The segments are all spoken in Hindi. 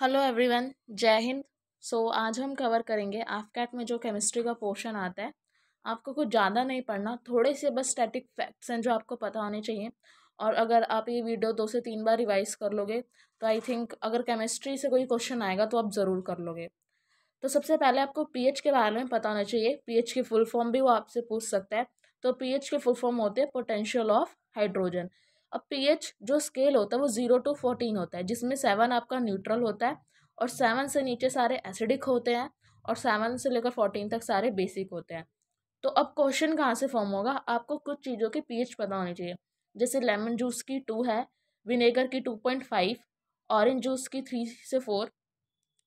हेलो एवरीवन, जय हिंद। आज हम कवर करेंगे एफकेट में जो केमिस्ट्री का पोर्शन आता है। आपको कुछ ज़्यादा नहीं पढ़ना, थोड़े से बस स्टैटिक फैक्ट्स हैं जो आपको पता होने चाहिए। और अगर आप ये वीडियो 2 से 3 बार रिवाइज कर लोगे तो आई थिंक अगर केमिस्ट्री से कोई क्वेश्चन आएगा तो आप ज़रूर कर लोगे। तो सबसे पहले आपको पीएच के बारे में पता होना चाहिए। पीएच की फुल फॉर्म भी वो आपसे पूछ सकता है। तो पीएच की फुल फॉर्म होते हैं पोटेंशियल ऑफ हाइड्रोजन। अब पीएच जो स्केल होता है वो 0 to 14 होता है, जिसमें 7 आपका न्यूट्रल होता है और 7 से नीचे सारे एसिडिक होते हैं और 7 से लेकर 14 तक सारे बेसिक होते हैं। तो अब क्वेश्चन कहाँ से फॉर्म होगा, आपको कुछ चीज़ों के पीएच पता होने चाहिए। जैसे लेमन जूस की 2 है, विनेगर की 2.5, ऑरेंज जूस की 3 से 4,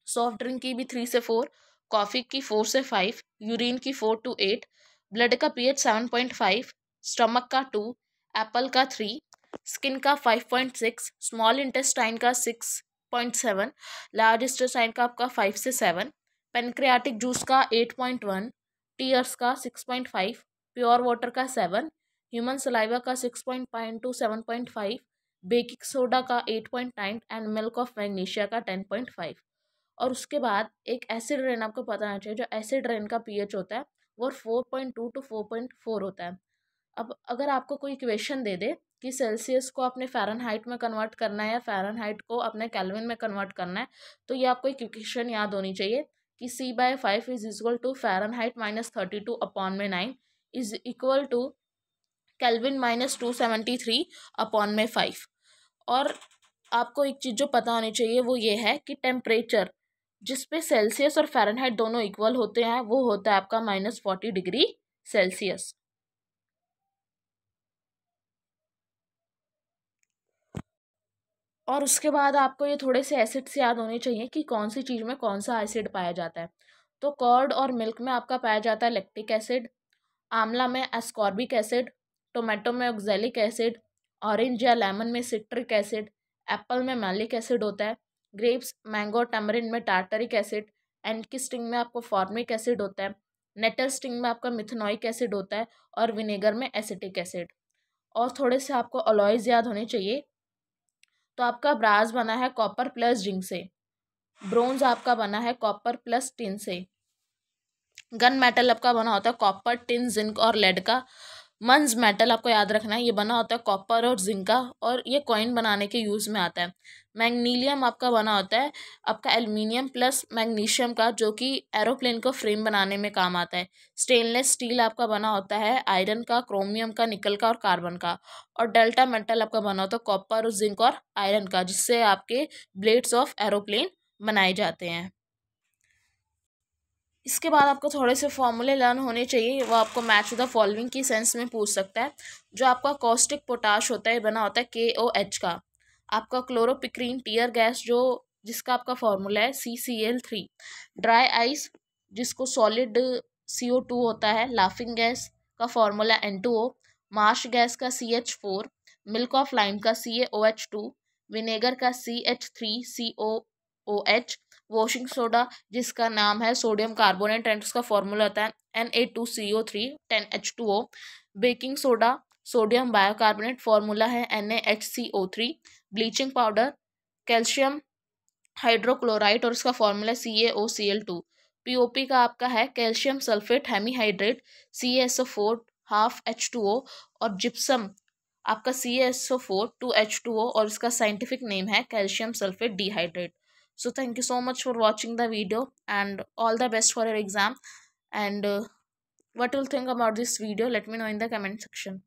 सॉफ्ट ड्रिंक की भी 3 से 4, कॉफ़ी की 4 से 5, यूरिन की 4 to 8, ब्लड का पीएच 7.5, स्टमक का 2, एप्पल का 3, स्किन का 5.6, स्मॉल इंटेस्टाइन का 6.7, लार्ज इंटेस्टाइन का आपका 5 से 7, पेनक्रियाटिक जूस का 8.1, टीयर्स का 6.5, प्योर वाटर का 7, ह्यूमन सलाइवा का 6.5 to 7.5, बेकिंग सोडा का 8.9 एंड मिल्क ऑफ मैग्नीशिया का 10.5। और उसके बाद एक एसिड रेन आपको पता होना चाहिए। जो एसिड रेन का पीएच होता है वो 4.2 to 4.4 होता है। अब अगर आपको कोई इक्वेशन दे दे कि सेल्सियस को अपने फ़ारेनहाइट में कन्वर्ट करना है या फ़ारेनहाइट को अपने केल्विन में कन्वर्ट करना है, तो ये आपको एक इक्वेशन याद होनी चाहिए कि C/5 is equal to Fahrenheit -32/9 is equal to kelvin -273/5। और आपको एक चीज़ जो पता होनी चाहिए वो ये है कि टेम्परेचर जिस पे सेल्सियस और फ़ारेनहाइट दोनों इक्वल होते हैं वो होता है आपका -40 डिग्री सेल्सियस। और उसके बाद आपको ये थोड़े से एसिड्स याद होने चाहिए कि कौन सी चीज़ में कौन सा एसिड पाया जाता है। तो कर्ड और मिल्क में आपका पाया जाता है लैक्टिक एसिड, आंवला में एस्कॉर्बिक एसिड, टोमेटो में ऑक्जेलिक एसिड, ऑरेंज या लेमन में सिट्रिक एसिड, एप्पल में मैलिक एसिड होता है, ग्रेप्स मैंगो टैमरिंड में टार्टरिक एसिड, एंड की स्टिंग में आपको फॉर्मिक एसिड होता है, नेटल स्टिंग में आपका मिथनॉइक एसिड होता है और विनेगर में एसिटिक एसिड। और थोड़े से आपको अलॉयज़ याद होने चाहिए। तो आपका ब्रास बना है कॉपर प्लस जिंक से, ब्रोंज आपका बना है कॉपर प्लस टिन से, गन मेटल आपका बना होता है कॉपर टिन जिंक और लेड का, मंस मेटल आपको याद रखना है ये बना होता है कॉपर और जिंक का और ये कॉइन बनाने के यूज़ में आता है। मैग्नीलियम आपका बना होता है आपका एल्युमिनियम प्लस मैग्नीशियम का, जो कि एरोप्लेन को फ्रेम बनाने में काम आता है। स्टेनलेस स्टील आपका बना होता है आयरन का, क्रोमियम का, निकल का और कार्बन का। और डेल्टा मेटल आपका बना होता है कॉपर और जिंक और आयरन का, जिससे आपके ब्लेड्स ऑफ एरोप्लेन बनाए जाते हैं। इसके बाद आपको थोड़े से फॉर्मूले लर्न होने चाहिए, वो आपको मैच द फॉलोइंग की सेंस में पूछ सकता है। जो आपका कॉस्टिक पोटाश होता है बना होता है KOH का। आपका क्लोरोपिक्रीन टीयर गैस जो जिसका आपका फॉर्मूला है CCl3। ड्राई आइस जिसको सॉलिड CO2 होता है। लाफिंग गैस का फॉर्मूला N2O। मार्श गैस का CH4। मिल्क ऑफ लाइम का CaOH2। विनेगर का CH3COOH। वॉशिंग सोडा जिसका नाम है सोडियम कार्बोनेट एंड उसका फॉर्मूला होता है Na2CO3 10H2O। Baking soda sodium bicarbonate formula है NaHCO3। Bleaching powder calcium hydrochloride और उसका फॉर्मूला CaOCl2। POP का आपका है calcium sulphate hemihydrate CaSO4 half H2O। और जिप्सम आपका CaSO4 2H2O और इसका साइंटिफिक नेम है calcium sulphate dehydrate. So thank you so much for watching the video and all the best for your exam. And what you'll think about this video, let me know in the comment section.